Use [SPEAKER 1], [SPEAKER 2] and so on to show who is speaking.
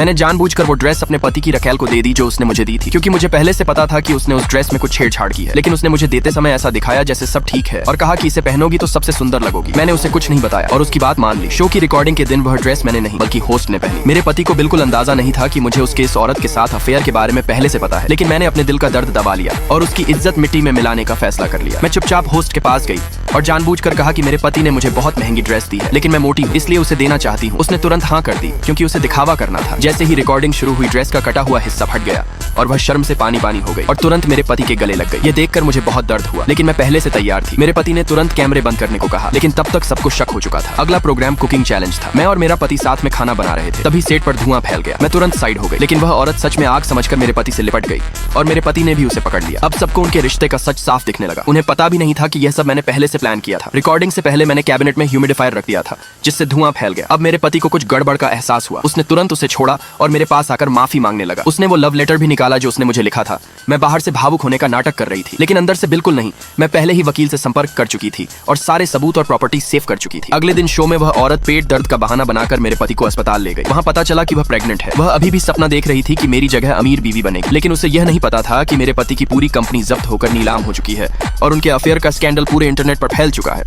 [SPEAKER 1] मैंने जानबूझकर वो ड्रेस अपने पति की रकेल को दे दी जो उसने मुझे दी थी, क्योंकि मुझे पहले से पता था कि उसने उस ड्रेस में कुछ छेड़छाड़ की है। लेकिन उसने मुझे देते समय ऐसा दिखाया जैसे सब ठीक है और कहा कि इसे पहनोगी तो सबसे सुंदर लगोगी। मैंने उसे कुछ नहीं बताया और उसकी बात मान ली। शो की रिकॉर्डिंग के दिन वह ड्रेस मैंने नहीं बल्कि होस्ट ने पहनी। मेरे पति को बिल्कुल अंदाजा नहीं था कि मुझे उसके इस औरत के साथ अफेयर के बारे में पहले से पता है, लेकिन मैंने अपने दिल का दर्द दबा लिया और उसकी इज्जत मिट्टी में मिलाने का फैसला कर लिया। मैं चुपचाप होस्ट के पास गई और जानबूझकर कहा कि मेरे पति ने मुझे बहुत महंगी ड्रेस दी है, लेकिन मैं मोटी हूँ इसलिए उसे देना चाहती हूँ। उसने तुरंत हाँ कर दी क्योंकि उसे दिखावा करना था। जैसे ही रिकॉर्डिंग शुरू हुई ड्रेस का कटा हुआ हिस्सा फट गया और वह शर्म से पानी पानी हो गई और तुरंत मेरे पति के गले लग गई। ये देखकर मुझे बहुत दर्द हुआ, लेकिन मैं पहले से तैयार थी। मेरे पति ने तुरंत कैमरे बंद करने को कहा, लेकिन तब तक सबको शक हो चुका था। अगला प्रोग्राम कुकिंग चैलेंज था। मैं और मेरा पति साथ में खाना बना रहे थे, तभी सेट पर धुआं फैल गया। मैं तुरंत साइड हो गई, लेकिन वह औरत सच में आग समझकर मेरे पति से लिपट गई और मेरे पति ने भी उसे पकड़ लिया। अब सबको उनके रिश्ते का सच साफ दिखने लगा। उन्हें पता भी नहीं था कि यह सब मैंने पहले से प्लान किया था। रिकॉर्डिंग से पहले मैंने कैबिनेट में ह्यूमिडिफायर रख दिया था जिससे धुआं फैल गया। अब मेरे पति को कुछ गड़बड़ का एहसास हुआ। उसने तुरंत उसे छोड़ा और मेरे पास आकर माफी मांगने लगा। उसने वो लव लेटर भी निकाला जो उसने मुझे लिखा था। मैं बाहर से भावुक होने का नाटक कर रही थी, लेकिन अंदर से बिल्कुल नहीं। मैं पहले ही वकील से संपर्क कर चुकी थी और सारे सबूत और प्रॉपर्टी सेव कर चुकी थी। अगले दिन शो में वह औरत पेट दर्द का बहाना बनाकर मेरे पति को अस्पताल ले गई। वहाँ पता चला कि वह प्रेग्नेंट है। वह अभी भी सपना देख रही थी कि मेरी जगह अमीर बीवी बनेगी, लेकिन उसे यह नहीं पता था कि मेरे पति की पूरी कंपनी जब्त होकर नीलाम हो चुकी है और उनके अफेयर का स्कैंडल पूरे इंटरनेट पर फैल चुका है।